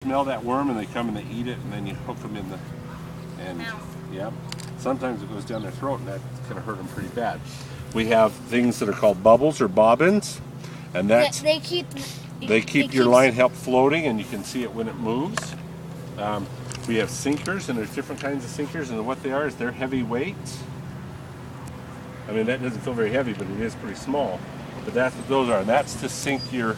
smell that worm and they come and they eat it, and then you hook them in the, and yeah, sometimes it goes down their throat and that can hurt them pretty bad. We have things that are called bubbles or bobbins, and that's they keep your line help floating, and you can see it when it moves. We have sinkers, and there's different kinds of sinkers, and what they are is they're heavy weights. I mean, that doesn't feel very heavy, but it is pretty small. But that's what those are, and that's to sink your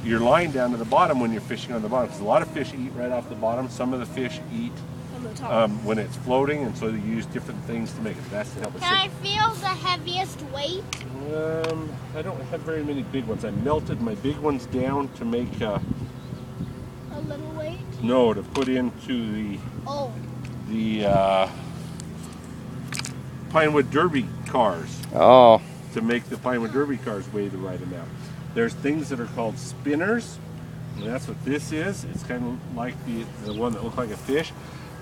line down to the bottom when you're fishing on the bottom, because a lot of fish eat right off the bottom. Some of the fish eat when it's floating, and so they use different things to make it. That's to help it sink. Can I feel the heaviest weight? I don't have very many big ones. I melted my big ones down to make a little weight? No, to put into the Pinewood Derby cars. Oh. To make the Pinewood Derby cars weigh the right amount. There's things that are called spinners, and that's what this is. It's kind of like the one that looks like a fish,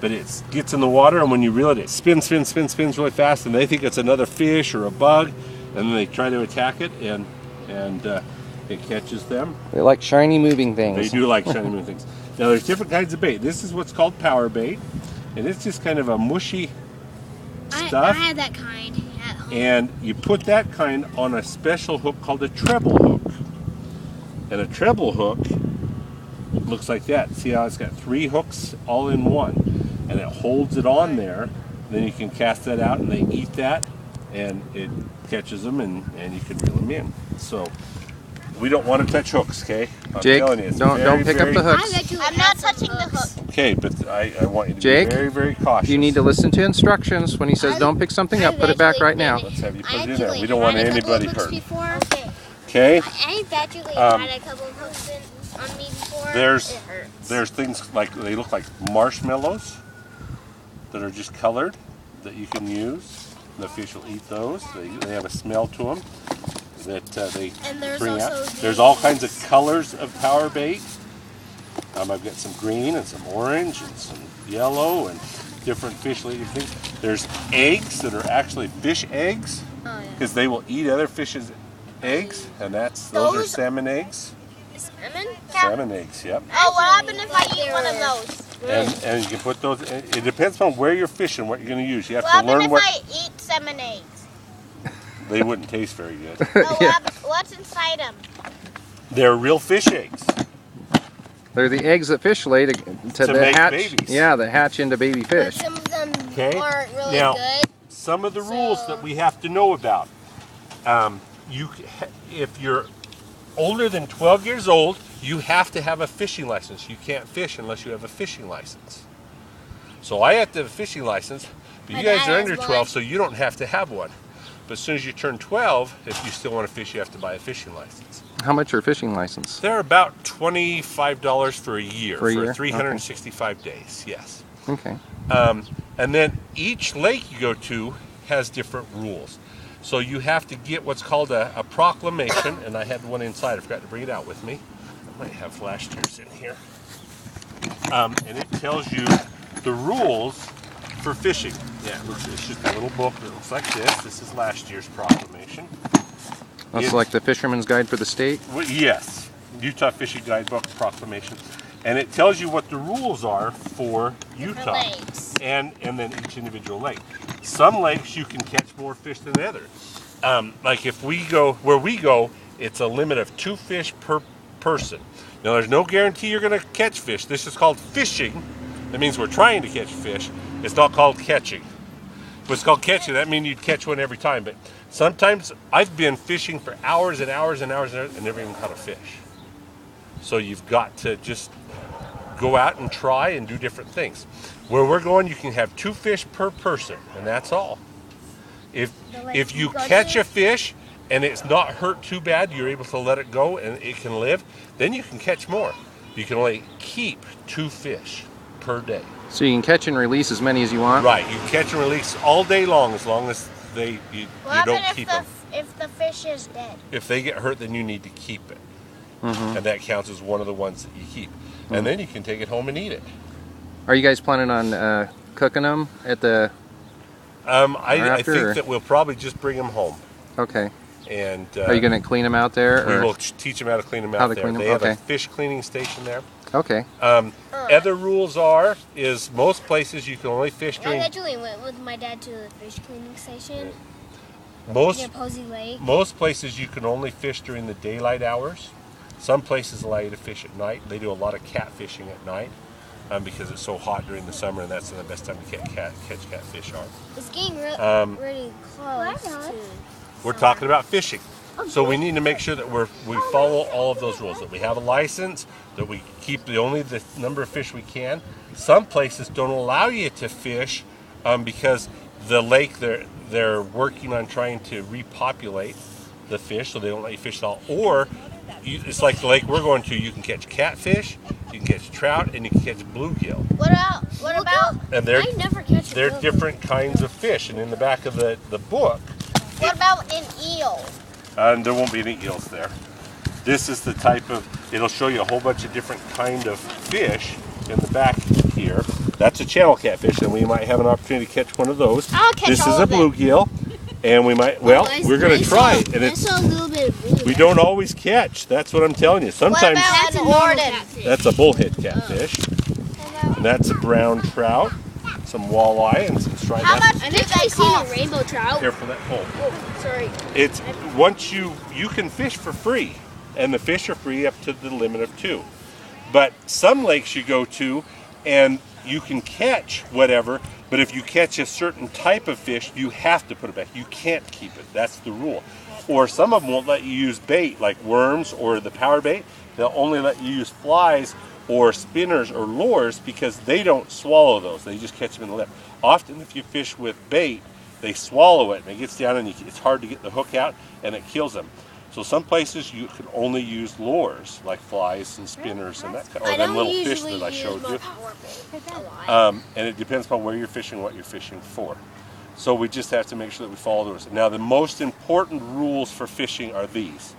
but it gets in the water, and when you reel it, it spins really fast, and they think it's another fish or a bug, and then they try to attack it, and it catches them. They like shiny moving things. They do like shiny moving things. Now there's different kinds of bait. This is what's called power bait, and it's just kind of a mushy stuff. I had that kind at home. And you put that kind on a special hook called a treble hook. And a treble hook looks like that. See how it's got 3 hooks all in one, and it holds it on there. Then you can cast that out, and they eat that, and it catches them, and you can reel them in. So we don't want to touch hooks, okay? I'm Jake, telling you, don't pick up the hooks. I'm not touching the hook. Okay, but I want you to Jake, be very, very cautious. You need to listen to instructions. When he says don't pick something up, put it back right now. Let's have you put it in there. We don't want anybody hurt. Okay. Okay? I've actually had a couple of hooks on me before. There's things like, they look like marshmallows that are just colored that you can use. The fish will eat those. They have a smell to them that they bring out. There's all kinds of colors of power bait. I've got some green and some orange and some yellow and different fish eating things. There's eggs that are actually fish eggs, because they will eat other fish's eggs, and those are salmon eggs. Salmon? Salmon eggs, yep. Oh, what happened if I eat one of those? And you can put those. It depends on where you're fishing, what you're going to use. You have what to learn what. What if I eat salmon eggs? They wouldn't taste very good. What's inside them? They're real fish eggs. They're the eggs that fish lay to make hatch. babies. Yeah, that hatch into baby fish. But some of them Okay. aren't really Now, good. some of the rules that we have to know about. If you're older than 12 years old, you have to have a fishing license. You can't fish unless you have a fishing license. So I have to have a fishing license, but you guys are under 12, so you don't have to have one. But as soon as you turn 12, if you still want to fish, you have to buy a fishing license. How much are a fishing license? They're about $25 for a year. For a year? 365 days, yes. Okay. And then each lake you go to has different rules. So you have to get what's called a proclamation, and I had one inside. I forgot to bring it out with me. I might have flash tears in here. And it tells you the rules for fishing. Yeah, it's just a little book that looks like this. This is last year's proclamation. That's like the Fisherman's Guide for the state? Well, yes, Utah Fishing Guidebook proclamation. And it tells you what the rules are for Utah and then each individual lake. Some lakes you can catch more fish than others. Like if we go, where we go, it's a limit of 2 fish per person. Now there's no guarantee you're going to catch fish. This is called fishing. That means we're trying to catch fish. It's not called catching. If it's called catching, that means you'd catch one every time. But sometimes I've been fishing for hours and hours and hours and never even caught a fish. So you've got to just go out and try and do different things. Where we're going, you can have 2 fish per person, and that's all. If you catch a fish and it's not hurt too bad, you're able to let it go and it can live, then you can catch more. You can only keep 2 fish per day. So you can catch and release as many as you want? Right, you catch and release all day long as as you don't keep them. If the fish is dead? If they get hurt, then you need to keep it. And that counts as one of the ones that you keep. And then you can take it home and eat it. Are you guys planning on cooking them at the I think that we'll probably just bring them home. Okay. And are you going to clean them out there? We will teach them how to clean them out there. They have a fish cleaning station there. Okay. Other rules is most places you can only fish I during actually went with my dad to the fish cleaning station near most Posey Lake. places you can only fish during the daylight hours. Some places allow you to fish at night. They do a lot of catfishing at night because it's so hot during the summer, and that's the best time to catch catfish are. It's getting really close to. We're talking about fishing. So we need to make sure that we follow all of those rules, that we have a license, that we keep only the number of fish we can. Some places don't allow you to fish because the lake, they're working on trying to repopulate the fish, so they don't let you fish at all. Or it's like the lake we're going to, you can catch catfish, you can catch trout, and you can catch bluegill. What about? And I never catch a they're bluegill. different kinds of fish. And in the back of the book, What about an eel? and there won't be any eels there. This is the type of, it'll show you a whole bunch of different kind of fish in the back here. That's a channel catfish, and we might have an opportunity to catch one of those. I'll catch This is all a of it. bluegill, and we might, well, we're going to try it. And I saw a little bit of blue. we don't always catch. That's what I'm telling you. Sometimes That's an Orden. that's a bullhead catfish, and that's a brown trout, some walleye, and some striped bass. I've actually seen a rainbow trout. Careful that hole. Oh, sorry. It's once you can fish for free, and the fish are free up to the limit of 2. But some lakes you go to, and you can catch whatever, but if you catch a certain type of fish, you have to put it back. You can't keep it. That's the rule. Or some of them won't let you use bait, like worms or the power bait. They'll only let you use flies or spinners or lures because they don't swallow those. They just catch them in the lip. Often if you fish with bait, they swallow it and it gets down and it's hard to get the hook out and it kills them. So some places you can only use lures like flies and spinners and that kind of, or them little fish that I showed you. And it depends upon where you're fishing, what you're fishing for. So we just have to make sure that we follow the rules. Now the most important rules for fishing are these.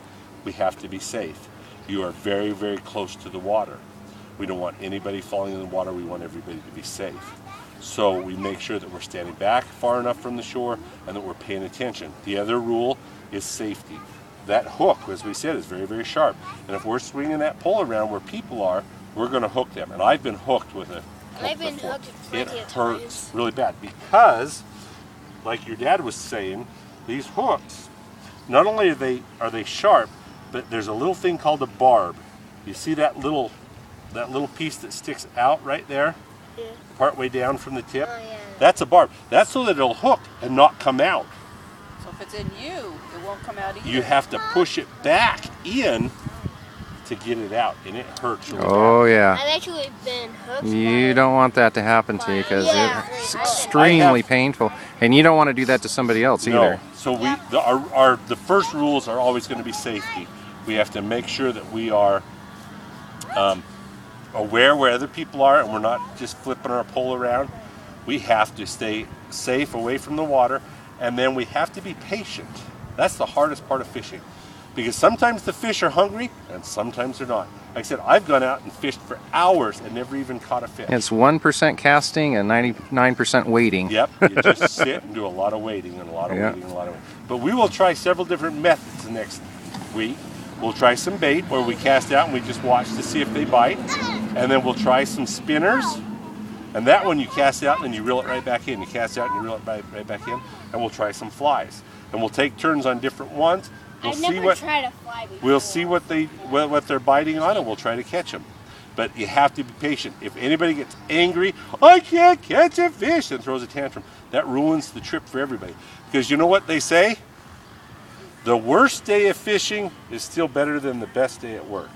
We have to be safe. You are very, very close to the water. We don't want anybody falling in the water. We want everybody to be safe. So we make sure that we're standing back far enough from the shore and that we're paying attention. The other rule is safety. That hook, as we said, is very, very sharp. And if we're swinging that pole around where people are, we're going to hook them. And I've been hooked with a hook I've been before. hooked It plenty of hurts times. really bad because, like your dad was saying, these hooks, not only are they sharp, but there's a little thing called a barb. You see that little piece that sticks out right there, Yeah. part way down from the tip? Oh, yeah. That's a barb. That's so that it'll hook and not come out. So if it's in you, it won't come out either. You have to push it back in to get it out, and it hurts really Oh yeah. I've actually been hooked. You don't want that to happen to you because Yeah. it's I extremely painful, and you don't want to do that to somebody else bad. either. No. So the first rules are always going to be safety. We have to make sure that we are aware where other people are, and we're not just flipping our pole around. We have to stay safe away from the water, and then we have to be patient. That's the hardest part of fishing, because sometimes the fish are hungry and sometimes they're not. Like I said, I've gone out and fished for hours and never even caught a fish. It's 1% casting and 99% waiting. Yep, you just sit and do a lot of waiting and a lot of Yeah. waiting and a lot of waiting. But we will try several different methods next week. We'll try some bait where we cast out and we just watch to see if they bite. And then we'll try some spinners. And that one you cast out and then you reel it right back in. You cast out and you reel it right back in. And we'll try some flies. And we'll take turns on different ones. We'll I've see never what tried a fly before. we'll see what they're biting on, and we'll try to catch them. But you have to be patient. If anybody gets angry, I can't catch a fish, and throws a tantrum, that ruins the trip for everybody. Because you know what they say? The worst day of fishing is still better than the best day at work.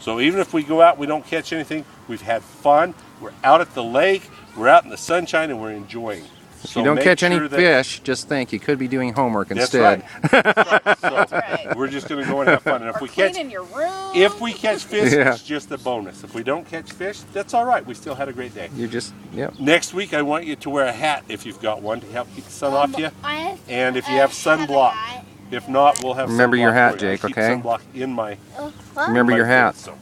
So even if we go out, we don't catch anything, we've had fun, we're out at the lake, we're out in the sunshine, and we're enjoying. If you don't catch any fish, just think you could be doing homework That's instead. right. That's right. So right. we're just going to go and have fun. And if we catch, Cleaning your room. if we catch fish, Yeah. it's just a bonus. If we don't catch fish, that's all right. We still had a great day. You just, yep. Next week, I want you to wear a hat if you've got one to help keep the sun off you. I have, And if you have sunblock, hat. if not, we'll have Remember your sunblock hat, for you. I Jake, keep okay? sunblock in my Remember my your hat face, so.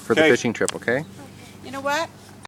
for the Okay. fishing trip, okay? You know what?